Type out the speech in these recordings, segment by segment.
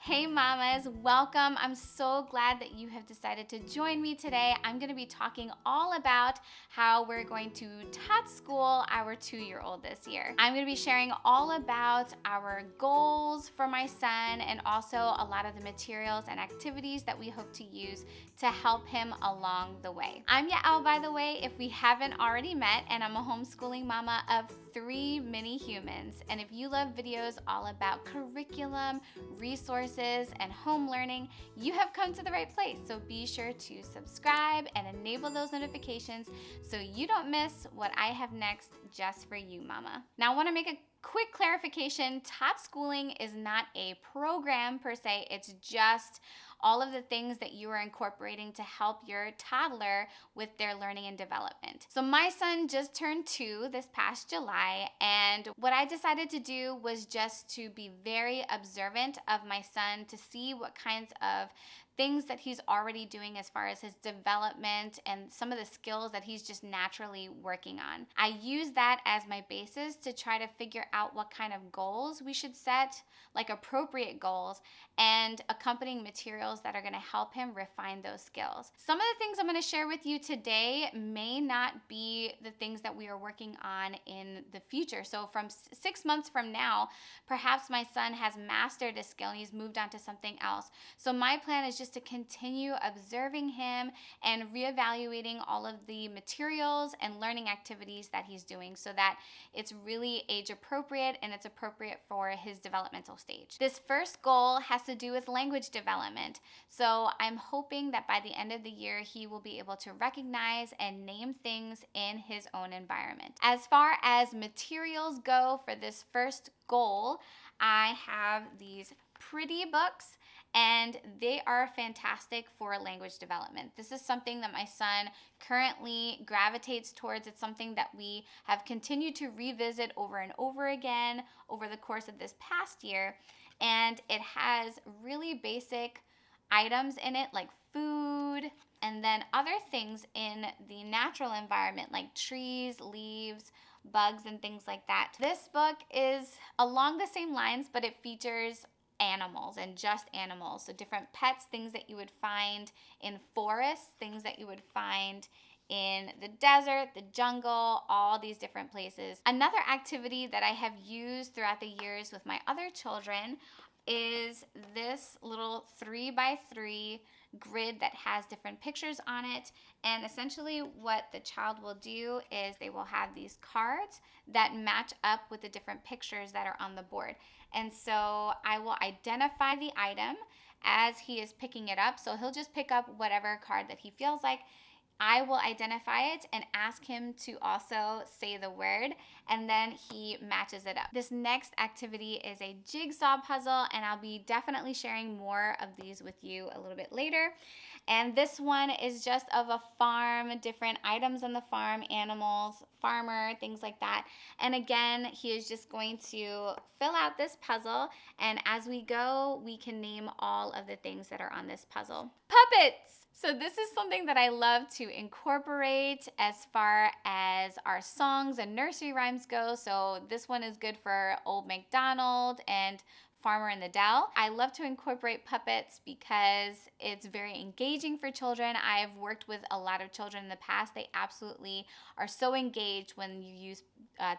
Hey mamas, welcome. I'm so glad that you have decided to join me today. I'm going to be talking all about how we're going to TODSchool our 2-year-old this year. I'm going to be sharing all about our goals for my son and also a lot of the materials and activities that we hope to use to help him along the way. I'm Yael, by the way, if we haven't already met, and I'm a homeschooling mama of 3 mini humans. And if you love videos all about curriculum, resources, and home learning, you have come to the right place. So be sure to subscribe and enable those notifications so you don't miss what I have next just for you, mama. Now I want to make a quick clarification. TODSchooling is not a program per se. It's just all of the things that you are incorporating to help your toddler with their learning and development. So my son just turned 2 this past July, and what I decided to do was just to be very observant of my son to see what kinds of things that he's already doing as far as his development and some of the skills that he's just naturally working on. I use that as my basis to try to figure out what kind of goals we should set, like appropriate goals, and accompanying materials that are going to help him refine those skills. Some of the things I'm going to share with you today may not be the things that we are working on in the future. So from 6 months from now, perhaps my son has mastered a skill and he's moved on to something else. So my plan is just to continue observing him and reevaluating all of the materials and learning activities that he's doing so that it's really age appropriate and it's appropriate for his developmental stage. This first goal has to do with language development. So I'm hoping that by the end of the year, he will be able to recognize and name things in his own environment. As far as materials go for this first goal, I have these pretty books, and they are fantastic for language development. This is something that my son currently gravitates towards. It's something that we have continued to revisit over and over again over the course of this past year, and it has really basic items in it like food and then other things in the natural environment like trees, leaves, bugs, and things like that. This book is along the same lines, but it features animals and just animals. So different pets, things that you would find in forests, things that you would find in the desert, the jungle, all these different places. Another activity that I have used throughout the years with my other children is this little 3x3 grid that has different pictures on it. And essentially what the child will do is they will have these cards that match up with the different pictures that are on the board. And so I will identify the item as he is picking it up. So he'll just pick up whatever card that he feels like. I will identify it and ask him to also say the word, and then he matches it up. This next activity is a jigsaw puzzle, and I'll be definitely sharing more of these with you a little bit later. And this one is just of a farm, different items on the farm, animals, farmer, things like that. And again, he is just going to fill out this puzzle, and as we go, we can name all of the things that are on this puzzle. Puppets! So this is something that I love to incorporate as far as our songs and nursery rhymes go. So this one is good for Old MacDonald and Farmer in the Dell. I love to incorporate puppets because it's very engaging for children. I've worked with a lot of children in the past. They absolutely are so engaged when you use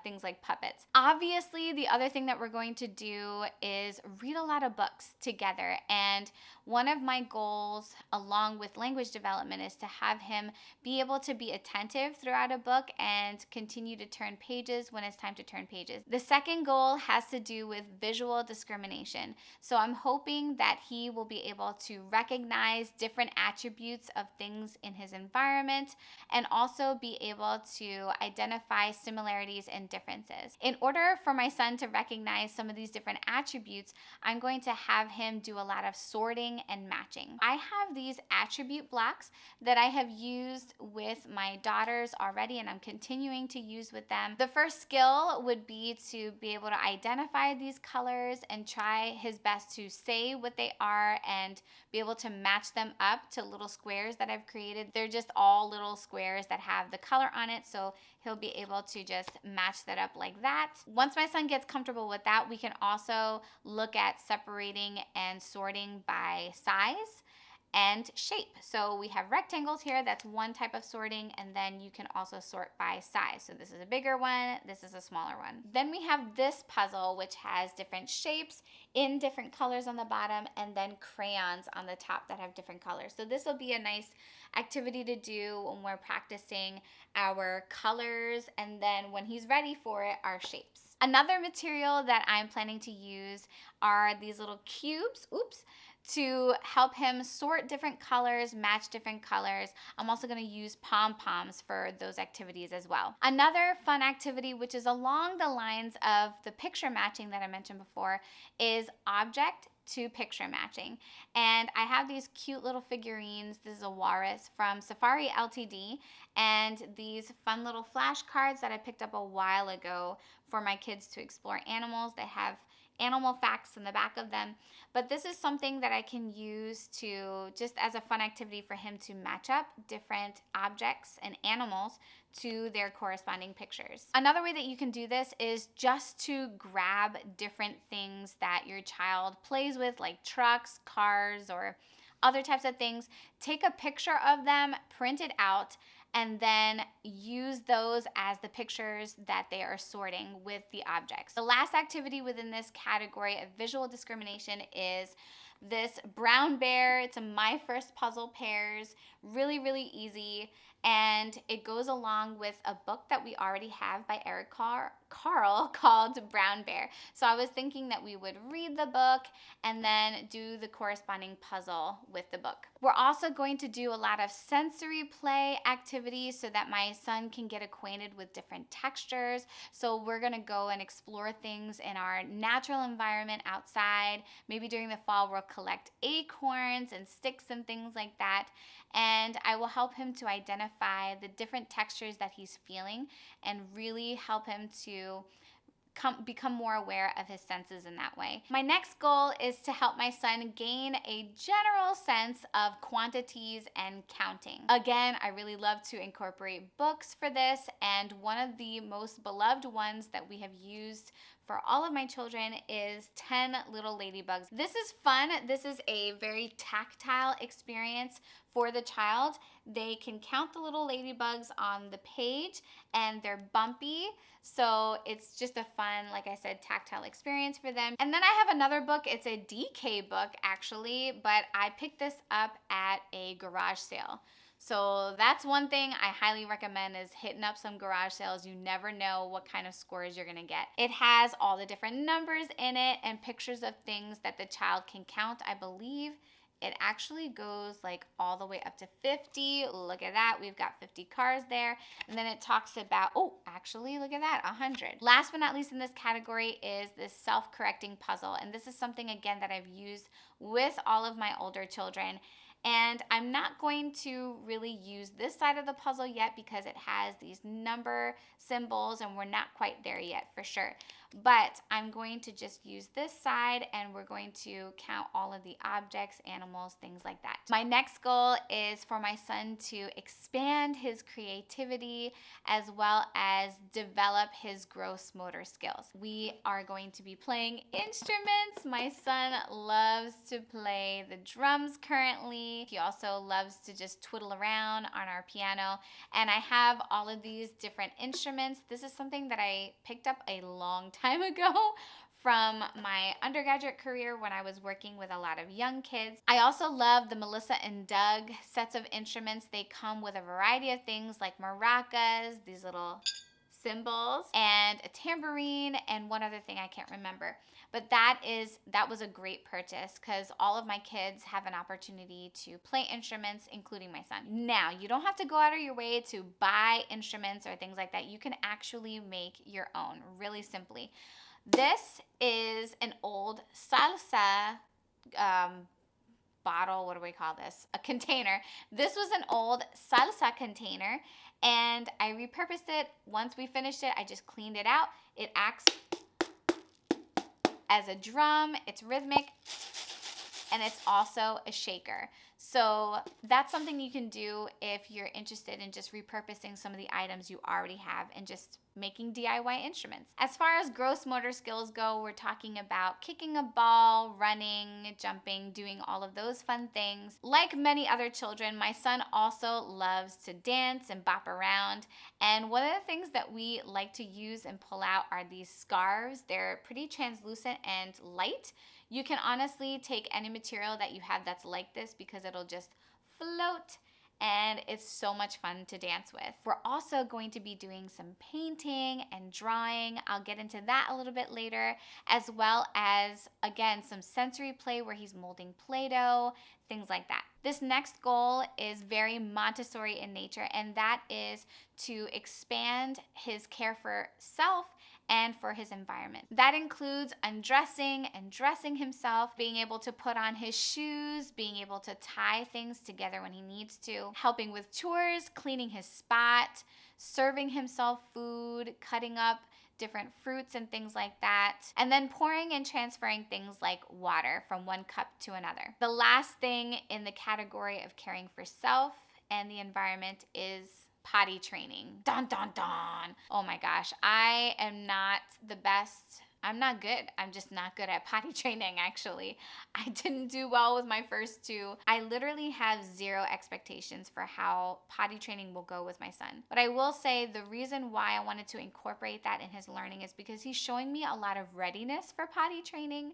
things like puppets. Obviously, the other thing that we're going to do is read a lot of books together. And one of my goals, along with language development, is to have him be able to be attentive throughout a book and continue to turn pages when it's time to turn pages. The second goal has to do with visual discrimination. So I'm hoping that he will be able to recognize different attributes of things in his environment and also be able to identify similarities and differences. In order for my son to recognize some of these different attributes, I'm going to have him do a lot of sorting and matching. I have these attribute blocks that I have used with my daughters already, and I'm continuing to use with them. The first skill would be to be able to identify these colors and try his best to say what they are and be able to match them up to little squares that I've created. They're just all little squares that have the color on it, so he'll be able to just match that up like that. Once my son gets comfortable with that, we can also look at separating and sorting by size and shape. So we have rectangles here, that's one type of sorting, and then you can also sort by size. So this is a bigger one, this is a smaller one. Then we have this puzzle, which has different shapes in different colors on the bottom, and then crayons on the top that have different colors. So this will be a nice activity to do when we're practicing our colors, and then when he's ready for it, our shapes. Another material that I'm planning to use are these little cubes, to help him sort different colors, match different colors. I'm also going to use pom-poms for those activities as well. Another fun activity, which is along the lines of the picture matching that I mentioned before, is object to picture matching. And I have these cute little figurines. This is a walrus from Safari Ltd. And these fun little flashcards that I picked up a while ago for my kids to explore animals. They have animal facts in the back of them. But this is something that I can use to just as a fun activity for him to match up different objects and animals to their corresponding pictures. Another way that you can do this is just to grab different things that your child plays with, like trucks, cars, or other types of things. Take a picture of them, print it out, and then use those as the pictures that they are sorting with the objects. The last activity within this category of visual discrimination is this brown bear. It's a My First Puzzle Pairs, really, really easy. And it goes along with a book that we already have by Eric Carle called Brown Bear. So I was thinking that we would read the book and then do the corresponding puzzle with the book. We're also going to do a lot of sensory play activities so that my son can get acquainted with different textures. So we're gonna go and explore things in our natural environment outside. Maybe during the fall we'll collect acorns and sticks and things like that. And I will help him to identify the different textures that he's feeling and really help him to become more aware of his senses in that way. My next goal is to help my son gain a general sense of quantities and counting. Again, I really love to incorporate books for this, and one of the most beloved ones that we have used for all of my children is 10 Little Ladybugs. This is fun. This is a very tactile experience for the child. They can count the little ladybugs on the page, and they're bumpy, so it's just a fun, like I said, tactile experience for them. And then I have another book. It's a DK book actually, but I picked this up at a garage sale. So that's one thing I highly recommend, is hitting up some garage sales. You never know what kind of scores you're gonna get. It has all the different numbers in it and pictures of things that the child can count. I believe it actually goes like all the way up to 50. Look at that, we've got 50 cars there. And then it talks about, oh, actually, look at that, 100. Last but not least in this category is this self-correcting puzzle. And this is something, again, that I've used with all of my older children. And I'm not going to really use this side of the puzzle yet because it has these number symbols and we're not quite there yet for sure. But I'm going to just use this side and we're going to count all of the objects, animals, things like that. My next goal is for my son to expand his creativity as well as develop his gross motor skills. We are going to be playing instruments. My son loves to play the drums currently. He also loves to just twiddle around on our piano. And I have all of these different instruments. This is something that I picked up a long time ago from my undergraduate career when I was working with a lot of young kids. I also love the Melissa and Doug sets of instruments. They come with a variety of things like maracas, these little cymbals, and a tambourine, and one other thing I can't remember. But that was a great purchase because all of my kids have an opportunity to play instruments, including my son. Now, you don't have to go out of your way to buy instruments or things like that. You can actually make your own really simply. This is an old salsa bottle, what do we call this? A container. This was an old salsa container and I repurposed it. Once we finished it, I just cleaned it out. It acts as a drum, it's rhythmic. and it's also a shaker. So that's something you can do if you're interested in just repurposing some of the items you already have and just making DIY instruments. As far as gross motor skills go, we're talking about kicking a ball, running, jumping, doing all of those fun things. Like many other children, my son also loves to dance and bop around. And one of the things that we like to use and pull out are these scarves. They're pretty translucent and light. You can honestly take any material that you have that's like this because it'll just float, and it's so much fun to dance with. We're also going to be doing some painting and drawing. I'll get into that a little bit later, as well as, again, some sensory play where he's molding Play-Doh, things like that. This next goal is very Montessori in nature, and that is to expand his care for self and for his environment. That includes undressing and dressing himself, being able to put on his shoes, being able to tie things together when he needs to, helping with chores, cleaning his spot, serving himself food, cutting up different fruits and things like that, and then pouring and transferring things like water from one cup to another. The last thing in the category of caring for self and the environment is potty training. Dun, dun, dun. Oh my gosh, I am not the best. I'm not good. I'm just not good at potty training, actually. I didn't do well with my first two. I literally have zero expectations for how potty training will go with my son. But I will say the reason why I wanted to incorporate that in his learning is because he's showing me a lot of readiness for potty training.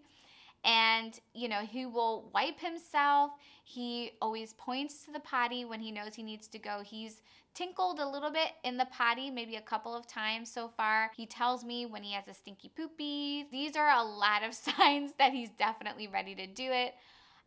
And, he will wipe himself. He always points to the potty when he knows he needs to go. He's tinkled a little bit in the potty, maybe a couple of times so far. He tells me when he has a stinky poopy. These are a lot of signs that he's definitely ready to do it.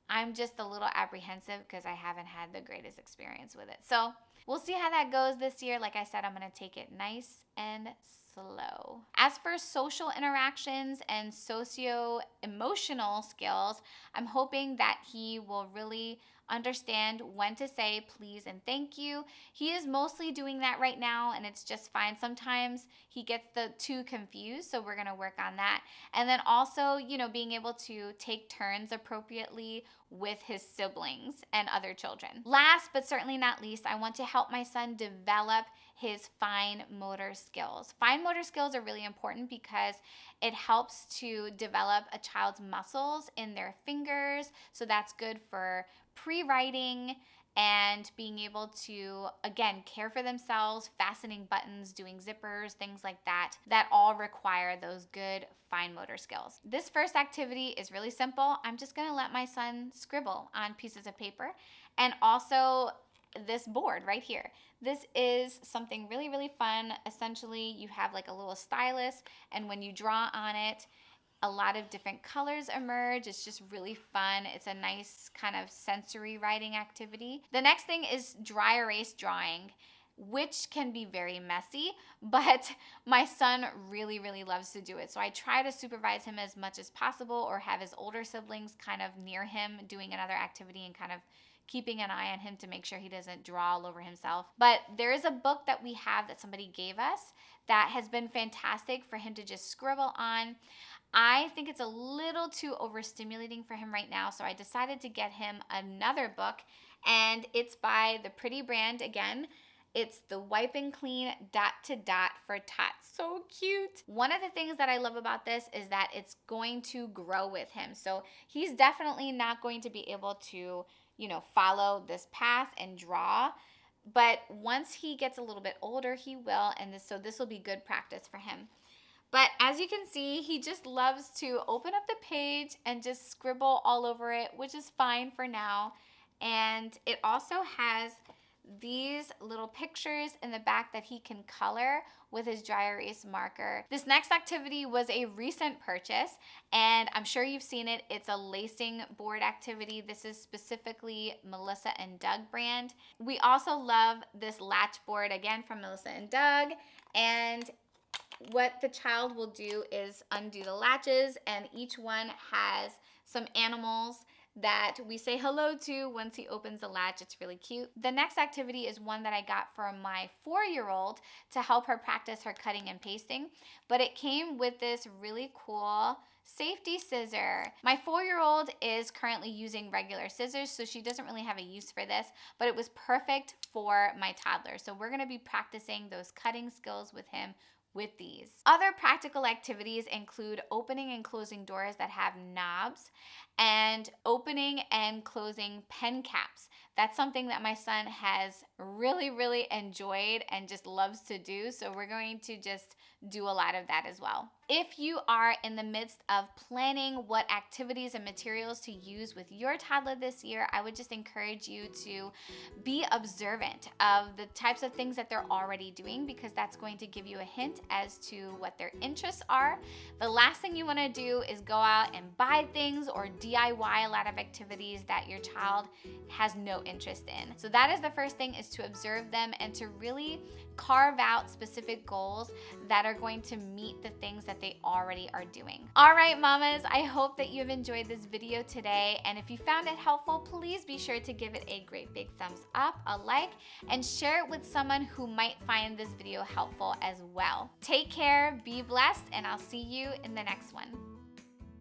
I'm just a little apprehensive because I haven't had the greatest experience with it. So we'll see how that goes this year. Like I said, I'm going to take it nice and slow. As for social interactions and socio-emotional skills, I'm hoping that he will really understand when to say please and thank you. He is mostly doing that right now, and it's just fine. Sometimes he gets the two confused, so we're going to work on that. And then also, being able to take turns appropriately with his siblings and other children. Last but certainly not least, I want to help my son develop his fine motor skills. Fine motor skills are really important because it helps to develop a child's muscles in their fingers. So that's good for pre-writing and being able to, again, care for themselves, fastening buttons, doing zippers, things like that all require those good fine motor skills. This first activity is really simple. I'm just gonna let my son scribble on pieces of paper, and also this board right here. This is something really, really fun. Essentially, you have like a little stylus, and when you draw on it, a lot of different colors emerge. It's just really fun. It's a nice kind of sensory writing activity. The next thing is dry erase drawing, which can be very messy, but my son really, really loves to do it. So I try to supervise him as much as possible, or have his older siblings kind of near him doing another activity and kind of keeping an eye on him to make sure he doesn't draw all over himself. But there is a book that we have that somebody gave us that has been fantastic for him to just scribble on. I think it's a little too overstimulating for him right now, so I decided to get him another book, and it's by the Pretty brand again. It's the Wipe and Clean Dot to Dot for Tots. So cute. One of the things that I love about this is that it's going to grow with him. So he's definitely not going to be able to, follow this path and draw. But once he gets a little bit older, he will, and so this will be good practice for him. But as you can see, he just loves to open up the page and just scribble all over it, which is fine for now. And it also has these little pictures in the back that he can color with his dry erase marker. This next activity was a recent purchase, and I'm sure you've seen it. It's a lacing board activity. This is specifically Melissa and Doug brand. We also love this latch board, again from Melissa and Doug, and what the child will do is undo the latches, and each one has some animals that we say hello to once he opens the latch. It's really cute. The next activity is one that I got for my 4-year-old to help her practice her cutting and pasting, but it came with this really cool safety scissor. My 4-year-old is currently using regular scissors, so she doesn't really have a use for this, but it was perfect for my toddler. So we're gonna be practicing those cutting skills with him with these. Other practical activities include opening and closing doors that have knobs and opening and closing pen caps. That's something that my son has really enjoyed and just loves to do. So we're going to just do a lot of that as well. If you are in the midst of planning what activities and materials to use with your toddler this year, I would just encourage you to be observant of the types of things that they're already doing, because that's going to give you a hint as to what their interests are. The last thing you want to do is go out and buy things or DIY a lot of activities that your child has no interest in. So that is the first thing, is to observe them and to really carve out specific goals that are going to meet the things that they already are doing. All right, mamas, I hope that you've enjoyed this video today. And if you found it helpful, please be sure to give it a great big thumbs up, a like, and share it with someone who might find this video helpful as well. Take care, be blessed, and I'll see you in the next one.